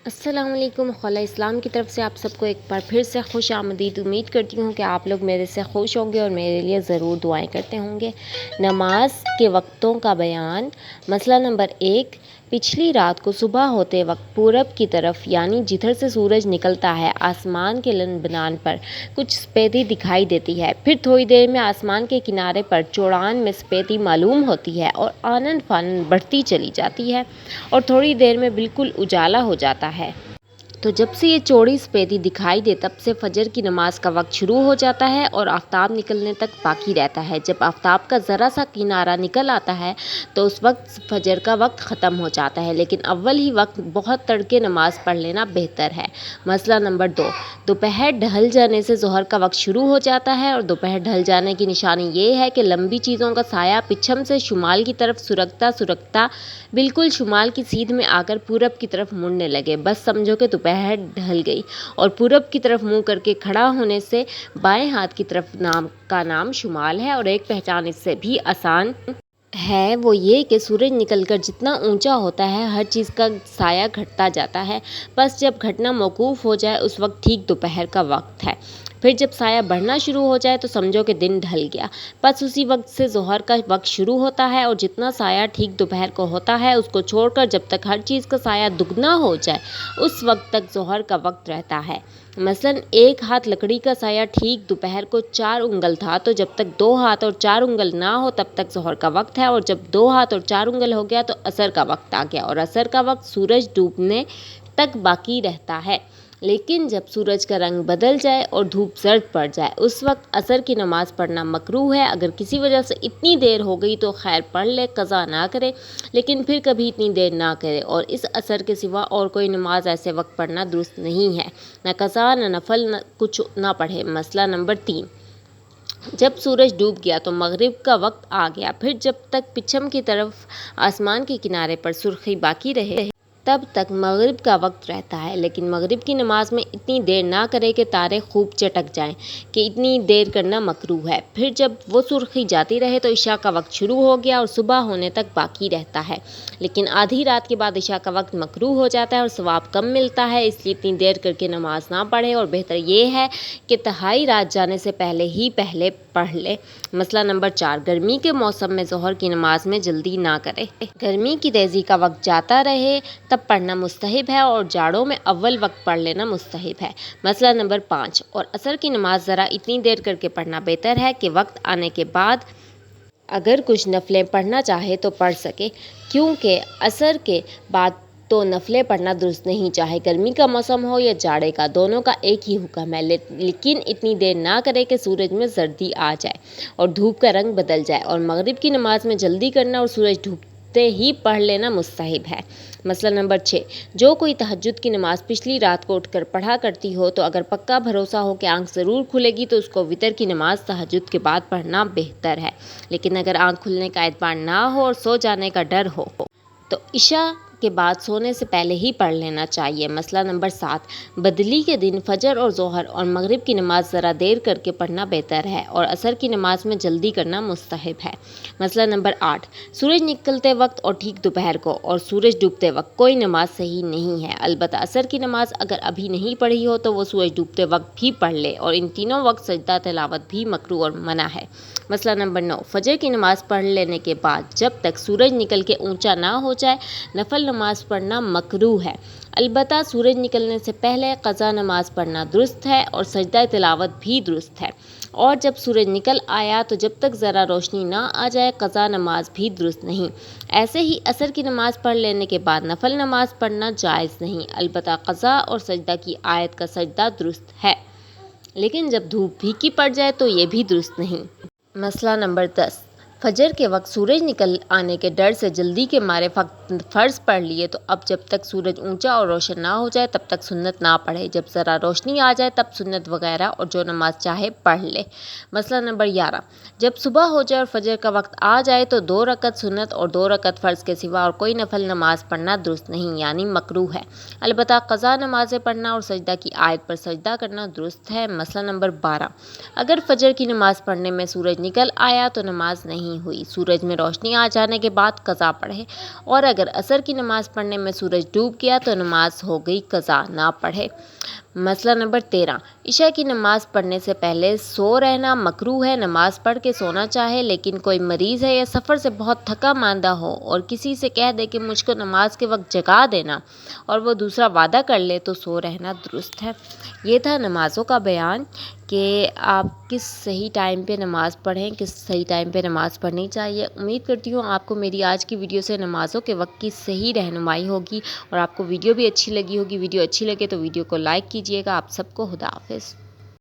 السلام علیکم خلا اسلام کی طرف سے آپ سب کو ایک بار پھر سے خوش آمدید۔ امید کرتی ہوں کہ آپ لوگ میرے سے خوش ہوں گے اور میرے لیے ضرور دعائیں کرتے ہوں گے۔ نماز کے وقتوں کا بیان۔ مسئلہ نمبر 1، پچھلی رات کو صبح ہوتے وقت پورب کی طرف یعنی جدھر سے سورج نکلتا ہے آسمان کے لنبنان پر کچھ سفیدی دکھائی دیتی ہے، پھر تھوڑی دیر میں آسمان کے کنارے پر چوڑان میں سفیدی معلوم ہوتی ہے اور آنن فانن بڑھتی چلی جاتی ہے اور تھوڑی دیر میں بالکل اجالا ہو جاتا ہے۔ تو جب سے یہ چوڑی سفیدی دکھائی دے تب سے فجر کی نماز کا وقت شروع ہو جاتا ہے اور آفتاب نکلنے تک باقی رہتا ہے۔ جب آفتاب کا ذرا سا کنارہ نکل آتا ہے تو اس وقت فجر کا وقت ختم ہو جاتا ہے، لیکن اول ہی وقت بہت تڑکے نماز پڑھ لینا بہتر ہے۔ مسئلہ نمبر 2، دوپہر ڈھل جانے سے ظہر کا وقت شروع ہو جاتا ہے اور دوپہر ڈھل جانے کی نشانی یہ ہے کہ لمبی چیزوں کا سایہ پچھم سے شمال کی طرف سرکتا بالکل شمال کی سیدھ میں آ کر پورب کی طرف مڑنے لگے۔ بس سمجھو کہ دوپہر ڈھل گئی اور پورب کی طرف منہ کر کے کھڑا ہونے سے بائیں ہاتھ کی طرف کا نام شمال ہے، اور ایک پہچان اس سے بھی آسان ہے، وہ یہ کہ سورج نکل کر جتنا اونچا ہوتا ہے ہر چیز کا سایہ گھٹتا جاتا ہے، بس جب گھٹنا موقوف ہو جائے اس وقت ٹھیک دوپہر کا وقت ہے۔ پھر جب سایہ بڑھنا شروع ہو جائے تو سمجھو کہ دن ڈھل گیا، بس اسی وقت سے ظہر کا وقت شروع ہوتا ہے، اور جتنا سایہ ٹھیک دوپہر کو ہوتا ہے اس کو چھوڑ کر جب تک ہر چیز کا سایہ دگنا ہو جائے اس وقت تک ظہر کا وقت رہتا ہے۔ مثلاً ایک ہاتھ لکڑی کا سایہ ٹھیک دوپہر کو 4 انگل تھا تو جب تک 2 ہاتھ اور 4 انگل نہ ہو تب تک ظہر کا وقت ہے، اور جب 2 ہاتھ اور 4 انگل ہو گیا تو عصر کا وقت آ گیا، اور عصر کا وقت سورج ڈوبنے تک باقی رہتا ہے۔ لیکن جب سورج کا رنگ بدل جائے اور دھوپ زرد پڑ جائے اس وقت عصر کی نماز پڑھنا مکروہ ہے۔ اگر کسی وجہ سے اتنی دیر ہو گئی تو خیر پڑھ لے، قضا نہ کرے، لیکن پھر کبھی اتنی دیر نہ کرے، اور اس عصر کے سوا اور کوئی نماز ایسے وقت پڑھنا درست نہیں ہے، نہ قضا نہ نفل، کچھ نہ پڑھے۔ مسئلہ نمبر 3، جب سورج ڈوب گیا تو مغرب کا وقت آ گیا، پھر جب تک پچھم کی طرف آسمان کے کنارے پر سرخی باقی رہے تب تک مغرب کا وقت رہتا ہے، لیکن مغرب کی نماز میں اتنی دیر نہ کرے کہ تارے خوب چٹک جائیں کہ اتنی دیر کرنا مکروہ ہے۔ پھر جب وہ سرخی جاتی رہے تو عشاء کا وقت شروع ہو گیا اور صبح ہونے تک باقی رہتا ہے، لیکن آدھی رات کے بعد عشاء کا وقت مکروہ ہو جاتا ہے اور ثواب کم ملتا ہے، اس لیے اتنی دیر کر کے نماز نہ پڑھے، اور بہتر یہ ہے کہ تہائی رات جانے سے پہلے پڑھ لے۔ مسئلہ نمبر 4، گرمی کے موسم میں ظہر کی نماز میں جلدی نہ کرے۔ گرمی کی تیزی کا وقت جاتا رہے تب پڑھنا مستحب ہے، اور جاڑوں میں اول وقت پڑھ لینا مستحب ہے۔ مسئلہ نمبر 5، اور عصر کی نماز ذرا اتنی دیر کر کے پڑھنا بہتر ہے کہ وقت آنے کے بعد اگر کچھ نفلیں پڑھنا چاہے تو پڑھ سکے، کیونکہ عصر کے بعد تو نفلیں پڑھنا درست نہیں، چاہے گرمی کا موسم ہو یا جاڑے کا، دونوں کا ایک ہی حکم ہے، لیکن اتنی دیر نہ کرے کہ سورج میں زردی آ جائے اور دھوپ کا رنگ بدل جائے، اور مغرب کی نماز میں جلدی کرنا اور سورج ڈوبتے ہی پڑھ لینا مستحب ہے۔ مسئلہ نمبر 6، جو کوئی تہجد کی نماز پچھلی رات کو اٹھ کر پڑھا کرتی ہو تو اگر پکا بھروسہ ہو کہ آنکھ ضرور کھلے گی تو اس کو وتر کی نماز تہجد کے بعد پڑھنا بہتر ہے، لیکن اگر آنکھ کھلنے کا اعتبار نہ ہو اور سو جانے کا ڈر ہو تو عشاء کے بعد سونے سے پہلے ہی پڑھ لینا چاہیے۔ مسئلہ نمبر 7، بدلی کے دن فجر اور ظہر اور مغرب کی نماز ذرا دیر کر کے پڑھنا بہتر ہے اور عصر کی نماز میں جلدی کرنا مستحب ہے۔ مسئلہ نمبر 8، سورج نکلتے وقت اور ٹھیک دوپہر کو اور سورج ڈوبتے وقت کوئی نماز صحیح نہیں ہے، البتہ عصر کی نماز اگر ابھی نہیں پڑھی ہو تو وہ سورج ڈوبتے وقت بھی پڑھ لے، اور ان تینوں وقت سجدہ تلاوت بھی مکروہ اور منع ہے۔ مسئلہ نمبر 9، فجر کی نماز پڑھ لینے کے بعد جب تک سورج نکل کے اونچا نہ ہو جائے نفل نماز پڑھنا مکروہ ہے، البتہ سورج نکلنے سے پہلے قضا نماز پڑھنا درست ہے اور سجدہ تلاوت بھی درست ہے، اور جب سورج نکل آیا تو جب تک ذرا روشنی نہ آ جائے قضا نماز بھی درست نہیں۔ ایسے ہی عصر کی نماز پڑھ لینے کے بعد نفل نماز پڑھنا جائز نہیں، البتہ قضا اور سجدہ کی آیت کا سجدہ درست ہے، لیکن جب دھوپ پھیکی پڑ جائے تو یہ بھی درست نہیں۔ مسئلہ نمبر 10، فجر کے وقت سورج نکل آنے کے ڈر سے جلدی کے مارے فرض پڑھ لیے تو اب جب تک سورج اونچا اور روشن نہ ہو جائے تب تک سنت نہ پڑھے، جب ذرا روشنی آ جائے تب سنت وغیرہ اور جو نماز چاہے پڑھ لے۔ مسئلہ نمبر 11، جب صبح ہو جائے اور فجر کا وقت آ جائے تو 2 رکعت سنت اور 2 رکعت فرض کے سوا اور کوئی نفل نماز پڑھنا درست نہیں، یعنی مکروہ ہے، البتہ قضا نمازیں پڑھنا اور سجدہ کی آیت پر سجدہ کرنا درست ہے۔ مسئلہ نمبر 12، اگر فجر کی نماز پڑھنے میں سورج نکل آیا تو نماز نہیں نہیں ہوئی، سورج میں روشنی آ جانے کے بعد قضا پڑھے، اور اگر عصر کی نماز پڑھنے میں سورج ڈوب گیا تو نماز ہو گئی قضا، نہ پڑھے۔ مسئلہ نمبر 13، عشاء کی نماز پڑھنے سے پہلے سو رہنا مکروہ ہے۔ نماز پڑھ کے سونا چاہے لیکن کوئی مریض ہے یا سفر سے بہت تھکا ماندہ ہو اور کسی سے کہہ دے کہ مجھ کو نماز کے وقت جگا دینا اور وہ دوسرا وعدہ کر لے تو سو رہنا درست ہے۔ یہ تھا نمازوں کا بیان کہ آپ کس صحیح ٹائم پہ نماز پڑھیں، کس صحیح ٹائم پہ نماز پڑھنی چاہیے۔ امید کرتی ہوں آپ کو میری آج کی ویڈیو سے نمازوں کے وقت کی صحیح رہنمائی ہوگی اور آپ کو ویڈیو بھی اچھی لگی ہوگی۔ ویڈیو اچھی لگے تو ویڈیو کو لائک کیجیے گا۔ آپ سب کو خدا حافظ۔